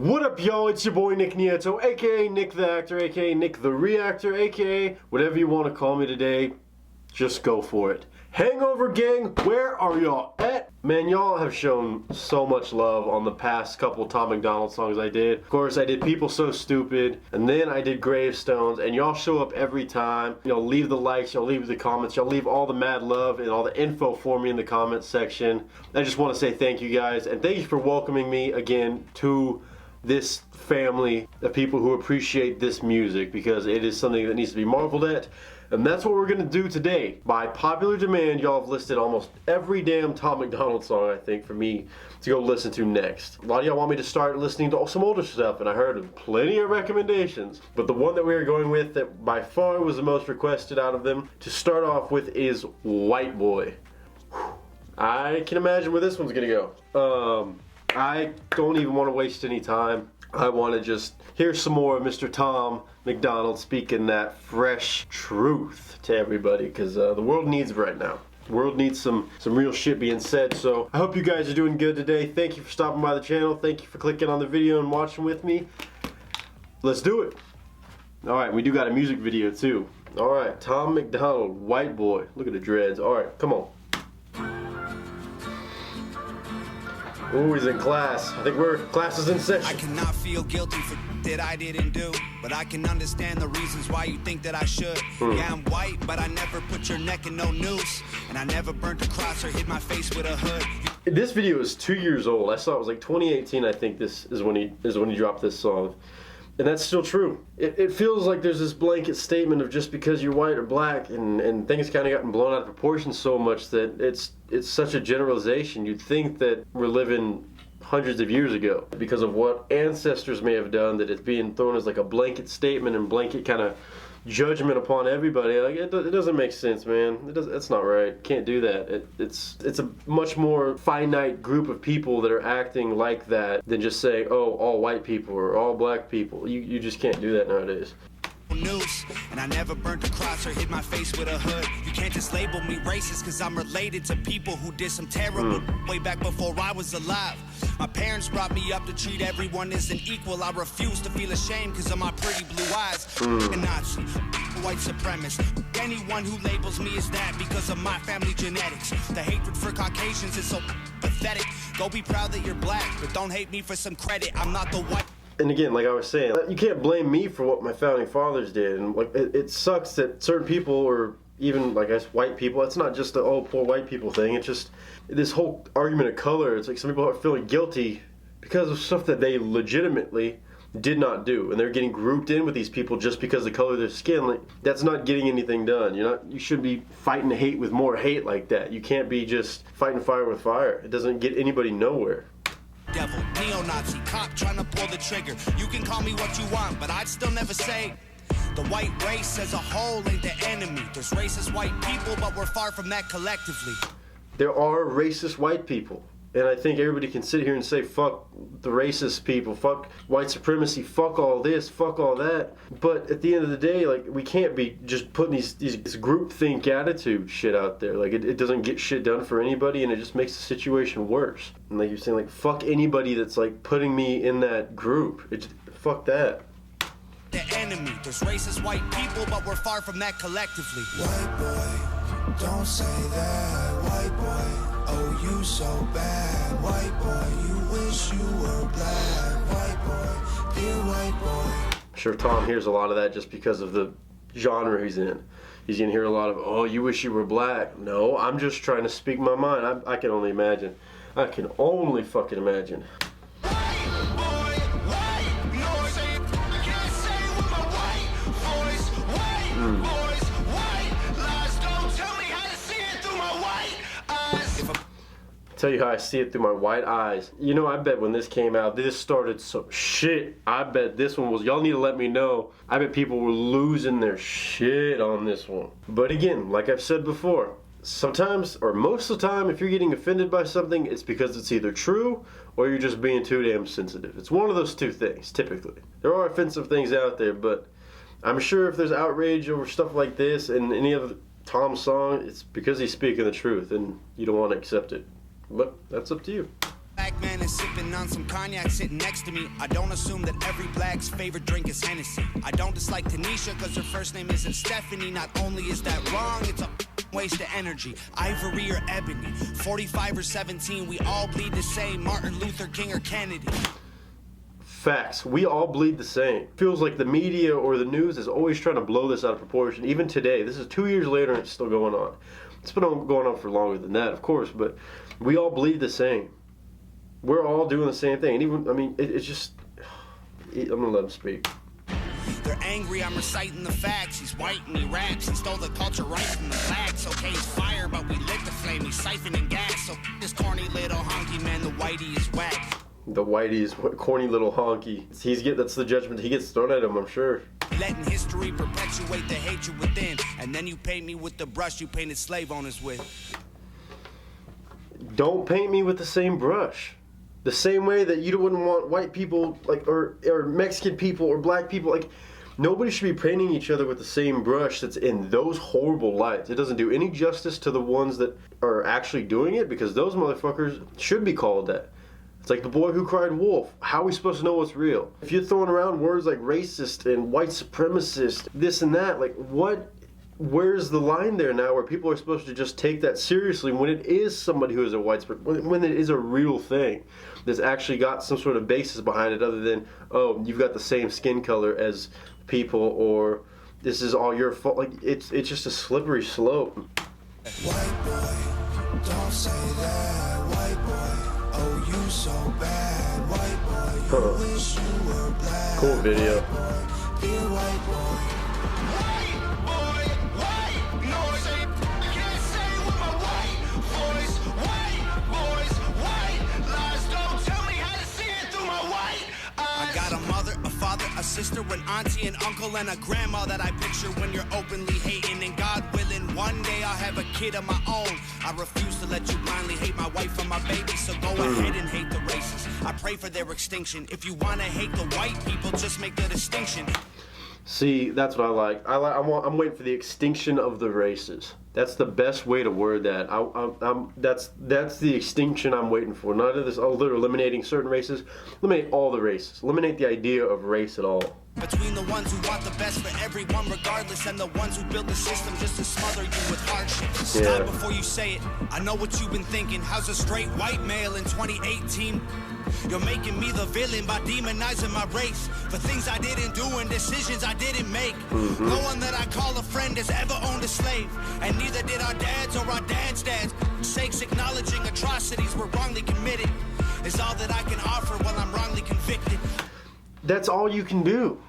What up, y'all? It's your boy Nick Nieto, aka Nick the Actor, aka Nick the Reactor, aka whatever you want to call me today. Just go for it. Hangover gang, where are y'all at? Man, y'all have shown so much love on the past couple Tom MacDonald songs I did. Of course, I did People So Stupid, and then I did Gravestones, and y'all show up every time. Y'all leave the likes, y'all leave the comments, y'all leave all the mad love and all the info for me in the comments section. I just want to say thank you guys, and thank you for welcoming me again to this family of people who appreciate this music, because it is something that needs to be marveled at. And that's what we're gonna do today. By popular demand, y'all have listed almost every damn Tom MacDonald song, I think, for me to go listen to next. A lot of y'all want me to start listening to some older stuff, and I heard plenty of recommendations. But the one that we are going with, that by far was the most requested out of them, to start off with, is Whiteboy. I can imagine where this one's gonna go. I don't even want to waste any time. I want to just hear some more of Mr. Tom MacDonald speaking that fresh truth to everybody, because the world needs it right now. The world needs some real shit being said. So I hope you guys are doing good today. Thank you for stopping by the channel. Thank you for clicking on the video and watching with me. Let's do it. Alright, we do got a music video too. Alright, Tom MacDonald, Whiteboy. Look at the dreads. Alright, come on. Ooh, he's in class. I think class is in session. I cannot feel guilty for that I didn't do, but I can understand the reasons why you think that I should. Yeah, I'm white, but I never put your neck in no noose, and I never burnt a cross or hit my face with a hood. This video is 2 years old. I saw it was like 2018. I think this is when he dropped this song. And that's still true. It feels like there's this blanket statement of just because you're white or black, and things kind of gotten blown out of proportion so much that it's such a generalization. You'd think that we're living hundreds of years ago because of what ancestors may have done, that it's being thrown as like a blanket statement and blanket kind of judgment upon everybody. Like it doesn't make sense, man. It's not right. Can't do that. It's a much more finite group of people that are acting like that than just saying, oh, all white people or all black people. You just can't do that nowadays. News, and I never burnt a cross or hit my face with a hood. You can't just label me racist because I'm related to people who did some terrible way back before I was alive. My parents brought me up to treat everyone as an equal. I refuse to feel ashamed because of my pretty blue eyes. A Nazi, white supremacist, anyone who labels me as that because of my family genetics. The hatred for Caucasians is so pathetic. Go be proud that you're black, but don't hate me for some credit. I'm not the white. And again, like I was saying, you can't blame me for what my founding fathers did. And like, it sucks that certain people, or even like us white people, it's not just the oh poor white people thing. It's just this whole argument of color. It's like some people are feeling guilty because of stuff that they legitimately did not do, and they're getting grouped in with these people just because of the color of their skin. Like, that's not getting anything done. You should be fighting hate with more hate like that. You can't be just fighting fire with fire. It doesn't get anybody nowhere. Devil, neo-Nazi, cop trying to pull the trigger. You can call me what you want, but I'd still never say the white race as a whole ain't the enemy. There's racist white people, but we're far from that collectively. There are racist white people, and I think everybody can sit here and say fuck the racist people, fuck white supremacy, fuck all this, fuck all that. But at the end of the day, like, we can't be just putting this groupthink attitude shit out there. Like, it doesn't get shit done for anybody, and it just makes the situation worse. And like you're saying, like, fuck anybody that's like putting me in that group. Fuck that. The enemy. There's racist white people, but we're far from that collectively. White boy, don't say that. White boy, oh you so bad. White boy, you wish you were black. White boy, dear white boy. I'm sure Tom hears a lot of that just because of the genre he's in. He's gonna hear a lot of, oh, you wish you were black. No, I'm just trying to speak my mind. I can only imagine. I can only fucking imagine. Tell you how I see it through my white eyes. You know, I bet when this came out, this started some shit. I bet this one was, y'all need to let me know. I bet people were losing their shit on this one. But again, like I've said before, sometimes, or most of the time, if you're getting offended by something, it's because it's either true or you're just being too damn sensitive. It's one of those two things, typically. There are offensive things out there, but I'm sure if there's outrage over stuff like this and any other Tom song, it's because he's speaking the truth and you don't want to accept it. But that's up to you. Black man and sipping on some cognac sitting next to me. I don't assume that every black's favorite drink is Hennessy. I don't dislike Tanisha cause her first name isn't Stephanie. Not only is that wrong, it's a waste of energy. Ivory or ebony, 45 or 17, we all bleed the same. Martin Luther King or Kennedy. Facts. We all bleed the same. Feels like the media or the news is always trying to blow this out of proportion. Even today, this is 2 years later and it's still going on. It's been going on for longer than that, of course, but we all bleed the same. We're all doing the same thing. And even, I mean, it's just, I'm gonna let him speak. They're angry, I'm reciting the facts. He's white and he raps. He stole the culture right from the blacks. Okay, he's fire, but we lit the flame. He's siphoning gas. So this corny little honky man, the whitey is whack. The whitey is corny little honky. That's the judgment he gets thrown at him, I'm sure. Letting history perpetuate the hatred within. And then you paint me with the brush you painted slave owners with. Don't paint me with the same brush. The same way that you wouldn't want white people, like, or Mexican people or black people, like, nobody should be painting each other with the same brush that's in those horrible lights. It doesn't do any justice to the ones that are actually doing it, because those motherfuckers should be called that. It's like the boy who cried wolf. How are we supposed to know what's real? If you're throwing around words like racist and white supremacist, this and that, like, what? Where's the line there now where people are supposed to just take that seriously when it is somebody who is a white supremacist, when it is a real thing that's actually got some sort of basis behind it, other than, oh, you've got the same skin color as people, or this is all your fault. Like, it's just a slippery slope. White boy, don't say that. White boy, oh you so bad. White boy, you wish you were black. Cool video. White boy, dear white boy. A sister, an auntie, an uncle, and a grandma that I picture when you're openly hating. And God willing, one day I'll have a kid of my own. I refuse to let you blindly hate my wife and my baby, so go ahead and hate the races. I pray for their extinction. If you want to hate the white people, just make the distinction. See, that's what I like. I'm waiting for the extinction of the races. That's the best way to word that. That's the extinction I'm waiting for. None of this, oh, they're eliminating certain races. Eliminate all the races. Eliminate the idea of race at all. Between the ones who want the best for everyone regardless, and the ones who build the system just to smother you with hardship. Stop before you say it. I know what you've been thinking. How's a straight white male in 2018? You're making me the villain by demonizing my race for things I didn't do and decisions I didn't make. No one that I call a friend has ever owned a slave, and neither did our dads or our dads' dads. Sakes acknowledging atrocities were wrongly committed is all that I can offer while I'm wrongly convicted. That's all you can do.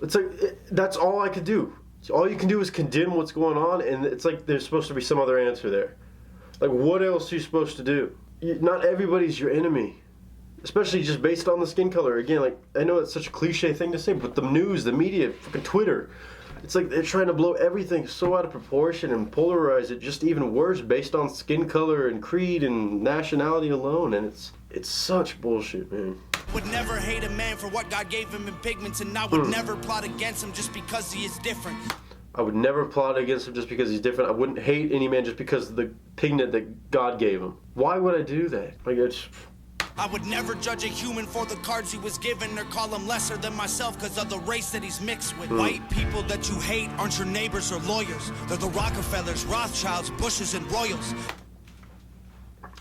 It's like, that's all I could do. All you can do is condemn what's going on, and it's like there's supposed to be some other answer there. Like, what else are you supposed to do? Not everybody's your enemy. Especially just based on the skin color. Again, like, I know it's such a cliche thing to say, but the news, the media, fucking Twitter, it's like they're trying to blow everything so out of proportion and polarize it just even worse based on skin color and creed and nationality alone, and it's such bullshit, man. Would never hate a man for what God gave him in pigments, and I would never plot against him just because he is different. I would never plot against him just because he's different. I wouldn't hate any man just because of the pigment that God gave him. Why would I do that? Like, it's... I would never judge a human for the cards he was given or call him lesser than myself because of the race that he's mixed with. White people that you hate aren't your neighbors or lawyers. They're the Rockefellers, Rothschilds, Bushes, and Royals.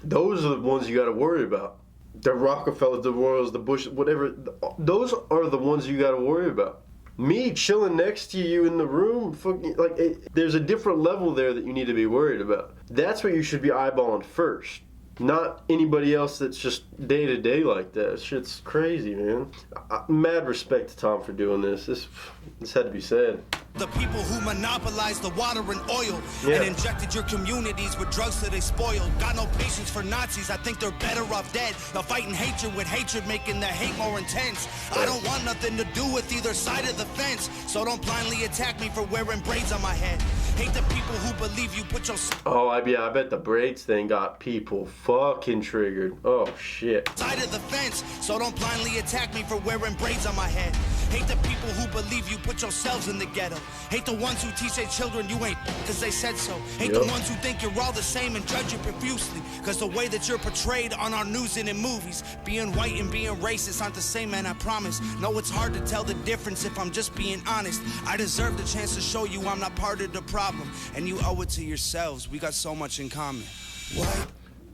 Those are the ones you got to worry about. The Rockefellers, the Royals, the Bush, whatever. Those are the ones you got to worry about. Me chilling next to you in the room, fucking, like, there's a different level there that you need to be worried about. That's what you should be eyeballing first. Not anybody else that's just day to day like that. Shit's crazy, man. Mad respect to Tom for doing this. This had to be said. The people who monopolized the water and oil and injected your communities with drugs that they spoiled. Got no patience for Nazis. I think they're better off dead. They're fighting hatred with hatred, making the hate more intense. I don't want nothing to do with either side of the fence, so don't blindly attack me for wearing braids on my head. Hate the people who believe you put your... Oh, I bet the braids thing got people fucking triggered. Oh, shit. Side of the fence, so don't blindly attack me for wearing braids on my head. Hate the people who believe you put yourselves in the ghetto. Hate the ones who teach their children you ain't cause they said so. Hate the ones who think you're all the same and judge you profusely cause the way that you're portrayed on our news and in movies. Being white and being racist aren't the same, man, I promise. No, it's hard to tell the difference if I'm just being honest. I deserve the chance to show you I'm not part of the problem, and you owe it to yourselves. We got so much in common. White.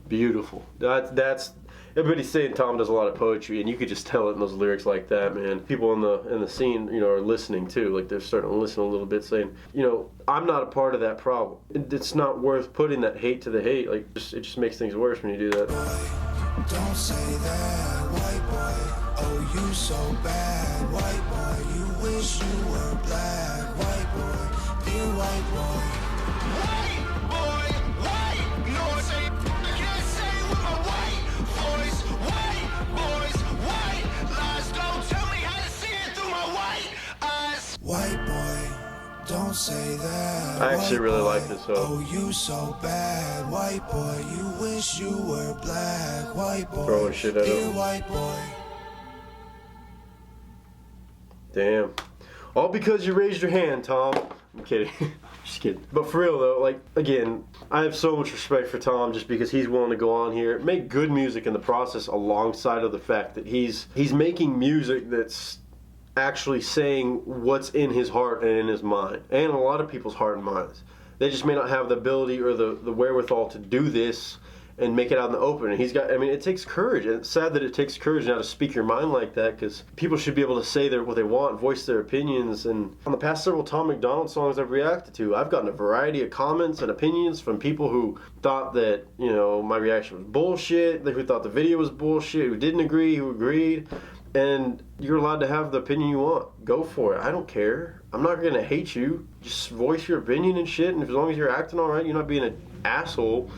Beautiful. That's everybody's saying Tom does a lot of poetry, and you could just tell it in those lyrics like that, man. People in the scene, you know, are listening too. Like they're starting to listen a little bit, saying, you know, I'm not a part of that problem. It's not worth putting that hate to the hate. Like it just makes things worse when you do that. Boy, don't say that, white boy. Oh, you so bad, white boy. You wish you were black, white boy. Dear white boy. White boy, white noise. I can't say with my white voice. White boys, white lies. Don't tell me how to see it through my white eyes. White boy, don't say that. I actually white really boy. like this song. Oh, you so bad, white boy. You wish you were black, white boy. Throwing shit at Dear him. white boy. Damn. All because you raised your hand, Tom. I'm kidding. Just kidding. But for real though, like, again, I have so much respect for Tom just because he's willing to go on here, make good music in the process alongside of the fact that he's making music that's actually saying what's in his heart and in his mind. And a lot of people's heart and minds. They just may not have the ability or the wherewithal to do this and make it out in the open. And he's got, I mean, it takes courage. And it's sad that it takes courage now to speak your mind like that, because people should be able to say what they want, voice their opinions. And on the past several Tom MacDonald songs I've reacted to, I've gotten a variety of comments and opinions from people who thought that, you know, my reaction was bullshit, who thought the video was bullshit, who didn't agree, who agreed. And you're allowed to have the opinion you want. Go for it. I don't care. I'm not going to hate you. Just voice your opinion and shit. And as long as you're acting all right, you're not being an asshole,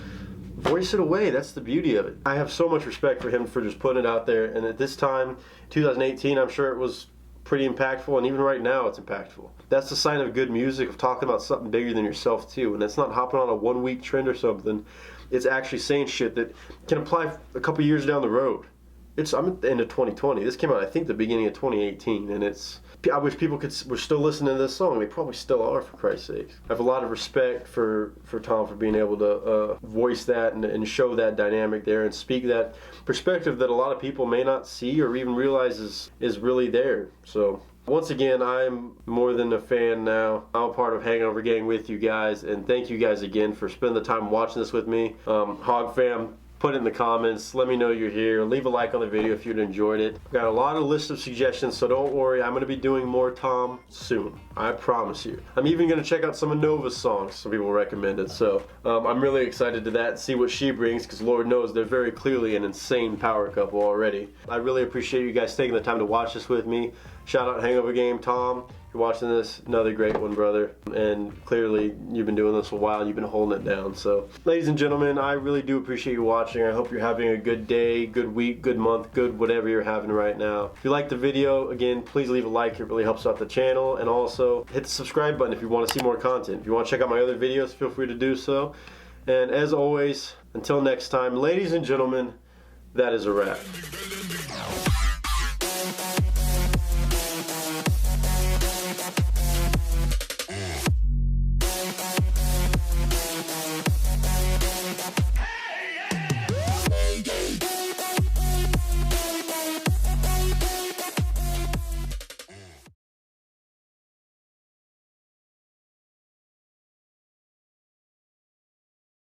voice it away. That's the beauty of it. I have so much respect for him for just putting it out there. And at this time, 2018, I'm sure it was pretty impactful. And even right now, it's impactful. That's the sign of good music, of talking about something bigger than yourself, too. And it's not hopping on a one-week trend or something. It's actually saying shit that can apply a couple years down the road. I'm at the end of 2020. This came out, I think, the beginning of 2018, and I wish people were still listening to this song. They probably still are, for Christ's sake. I have a lot of respect for Tom for being able to voice that and show that dynamic there and speak that perspective that a lot of people may not see or even realize is really there. So once again, I'm more than a fan now. I'm a part of Hangover Gang with you guys, and thank you guys again for spending the time watching this with me. Hog fam, put it in the comments. Let me know you're here. Leave a like on the video if you'd enjoyed it. I've got a lot of list of suggestions, so don't worry. I'm going to be doing more Tom soon. I promise you. I'm even going to check out some of Nova's songs some people recommended. So I'm really excited to that and see what she brings, because Lord knows they're very clearly an insane power couple already. I really appreciate you guys taking the time to watch this with me. Shout out Hangover Game, Tom. If you're watching this, another great one, brother. And clearly, you've been doing this a while. You've been holding it down. So, ladies and gentlemen, I really do appreciate you watching. I hope you're having a good day, good week, good month, good whatever you're having right now. If you like the video, again, please leave a like. It really helps out the channel. And also, hit the subscribe button if you want to see more content. If you want to check out my other videos, feel free to do so. And as always, until next time, ladies and gentlemen, that is a wrap.